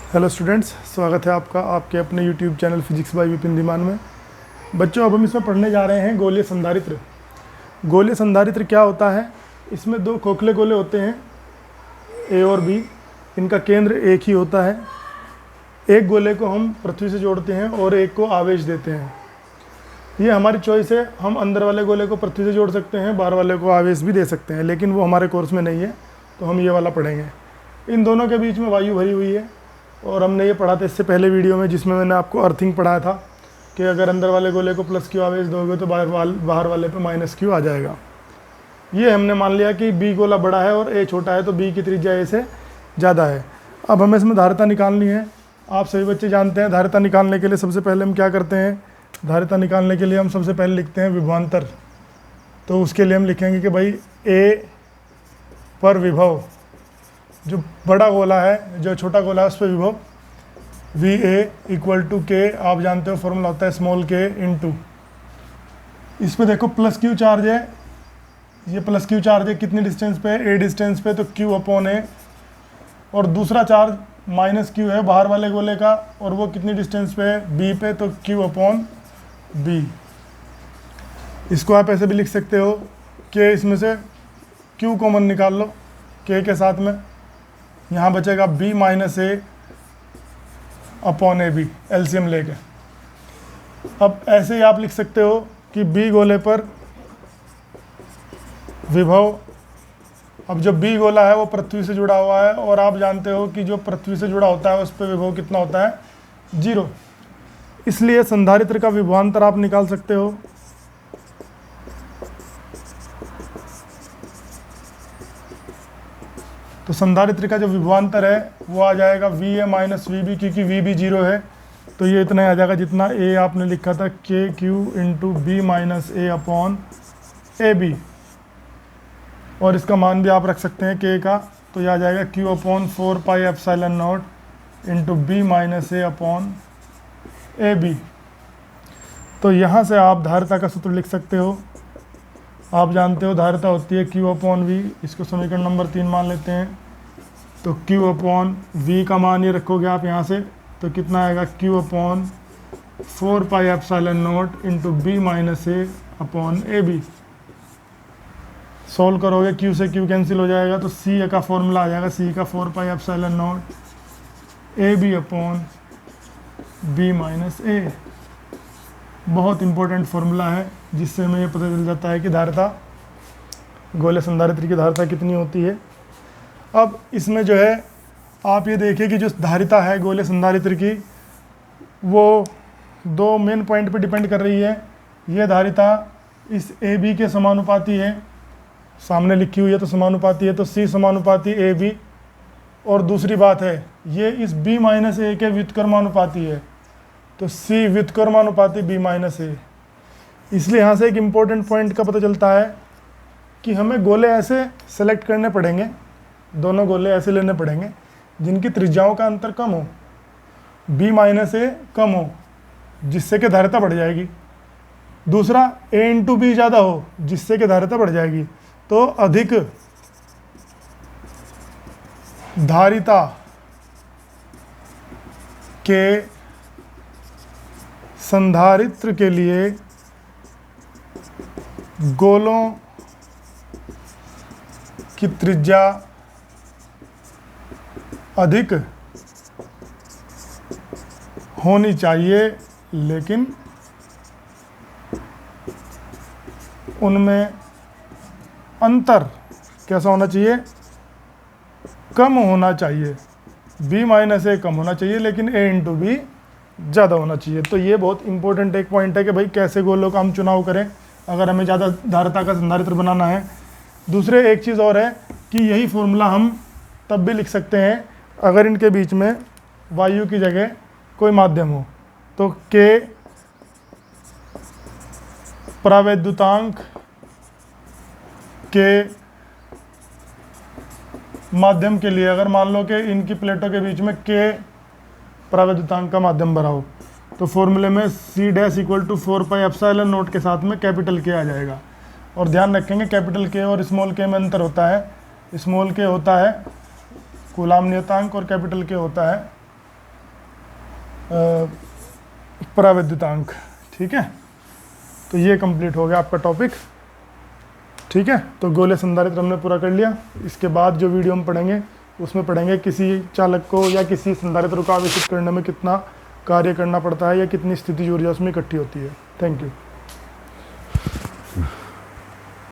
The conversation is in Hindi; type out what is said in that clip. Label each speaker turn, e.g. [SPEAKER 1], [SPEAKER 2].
[SPEAKER 1] हेलो स्टूडेंट्स, स्वागत है आपका आपके अपने YouTube channel physics bye Vipin Dhiman में। बच्चों, अब हम इसमें पढ़ने जा रहे हैं गोलीय संधारित्र। गोलीय संधारित्र क्या होता है? इसमें दो खोखले गोले होते हैं ए और बी। इनका केंद्र एक ही होता है। एक गोले को हम पृथ्वी से जोड़ते हैं और एक को आवेश देते हैं। ये हमारी चॉइस है। हम अंदर वाले गोले को पृथ्वी से जोड़ सकते हैं, बाहर वाले को आवेश भी दे सकते हैं, लेकिन वो हमारे कोर्स में नहीं है, तो हम ये वाला पढ़ेंगे। इन दोनों के बीच में वायु भरी हुई है और हमने ये पढ़ा था इससे पहले वीडियो में, जिसमें मैंने आपको अर्थिंग पढ़ाया था कि अगर अंदर वाले गोले को प्लस क्यू आवेश दोगे तो बाहर वाले पे माइनस क्यू आ जाएगा। ये हमने मान लिया कि बी गोला बड़ा है और ए छोटा है, तो बी की त्रिज्या ए से ज़्यादा है। अब हमें इसमें धारिता निकालनी है। आप सभी बच्चे जानते हैं धारिता निकालने के लिए सबसे पहले हम क्या करते हैं? धारिता निकालने के लिए हम सबसे पहले लिखते हैं विभवांतर। तो उसके लिए हम लिखेंगे कि भाई ए पर विभव, जो बड़ा गोला है, जो छोटा गोला है उस पर विभव वी ए इक्वल टू के, आप जानते हो फॉर्मूला होता है स्मॉल के इंटू, इस पे देखो प्लस क्यू चार्ज है। ये प्लस क्यू चार्ज है कितनी डिस्टेंस पे? ए डिस्टेंस पे, तो क्यू अपॉन ए। और दूसरा चार्ज माइनस क्यू है बाहर वाले गोले का, और वो कितनी डिस्टेंस पे है? बी पे, तो क्यू अपॉन बी। इसको आप ऐसे भी लिख सकते हो कि इसमें से क्यू कॉमन निकाल लो के साथ में, यहाँ बचेगा b minus A upon A B, LCM लेके। अब ऐसे ही आप लिख सकते हो कि b गोले पर विभव, अब जो b गोला है वो पृथ्वी से जुड़ा हुआ है, और आप जानते हो कि जो पृथ्वी से जुड़ा होता है उस पर विभव कितना होता है? 0। इसलिए संधारित्र का विभवांतर आप निकाल सकते हो। तो संधारित्र का जो विभवांतर है वो आ जाएगा V A minus V B, क्योंकि वी बी 0 है, तो ये इतना आ जाएगा जितना ए आपने लिखा था, K Q into B minus A upon A B. और इसका मान भी आप रख सकते हैं के का, तो ये आ जाएगा Q upon 4 pi epsilon naught into B minus A upon A B. तो यहाँ से आप धारिता का सूत्र लिख सकते हो। आप जानते हो धारिता होती है क्यू अपॉन वी, इसको समीकरण नंबर 3 मान लेते हैं। तो क्यू अपॉन वी का मान ये रखोगे आप यहाँ से, तो कितना आएगा? Q upon 4 pi epsilon naught into B minus A upon A B. Solve करोगे क्यू से क्यू कैंसिल हो जाएगा, तो सी ए का फॉर्मूला आ जाएगा, सी का 4 pi epsilon naught A B upon B minus A. बहुत इंपॉर्टेंट फार्मूला है, जिससे हमें ये पता चल जाता है कि धारिता, गोले संधारित्र की धारिता कितनी होती है। अब इसमें जो है आप ये देखिए कि जो धारिता है गोले संधारित्र की, वो दो मेन पॉइंट पे डिपेंड कर रही है। ये धारिता इस ए बी के समानुपाती है, सामने लिखी हुई है तो समानुपाती है, तो सी समानुपाती ए बी। और दूसरी बात है ये इस बी माइनस ए के व्युत्क्रमानुपाती है, तो सी व्युत्क्रमानुपाती बी माइनस ए। इसलिए यहाँ से एक इम्पोर्टेंट पॉइंट का पता चलता है कि हमें गोले ऐसे सेलेक्ट करने पड़ेंगे, दोनों गोले ऐसे लेने पड़ेंगे जिनकी त्रिज्याओं का अंतर कम हो, बी माइनस ए कम हो, जिससे कि धारिता बढ़ जाएगी। दूसरा ए इंटू बी ज़्यादा हो, जिससे कि धारिता बढ़ जाएगी। तो अधिक धारिता के संधारित्र के लिए गोलों की त्रिज्या अधिक होनी चाहिए, लेकिन उनमें अंतर कैसा होना चाहिए? कम होना चाहिए। बी माइनस ए कम होना चाहिए, लेकिन ए इंटू बी ज़्यादा होना चाहिए। तो ये बहुत इंपॉर्टेंट एक पॉइंट है कि भाई कैसे गोलों का हम चुनाव करें अगर हमें ज़्यादा धारिता का संधारित्र बनाना है। दूसरे एक चीज़ और है कि यही फॉर्मूला हम तब भी लिख सकते हैं अगर इनके बीच में वायु की जगह कोई माध्यम हो। तो के प्रावैद्युतांक के माध्यम के लिए, अगर मान लो कि इनकी प्लेटों के बीच में के प्रावैद्युतांक का माध्यम भरा हो, तो फॉर्मूले में C dash equal to 4 pi epsilon naught के साथ में कैपिटल के आ जाएगा। और ध्यान रखेंगे कैपिटल के और स्मॉल के में अंतर होता है। स्मॉल के होता है कूलाम नियतांक और कैपिटल के होता है परावैद्युतांक। ठीक है, तो ये कंप्लीट हो गया आपका टॉपिक। ठीक है, तो गोलीय संधारित्र हमने पूरा कर लिया। इसके बाद जो वीडियो हम पढ़ेंगे उसमें पढ़ेंगे किसी चालक को या किसी संधारित्र को आवेशित करने में कितना कार्य करना पड़ता है या कितनी स्थितिज ऊर्जा उसमें इकट्ठी होती है। Thank you.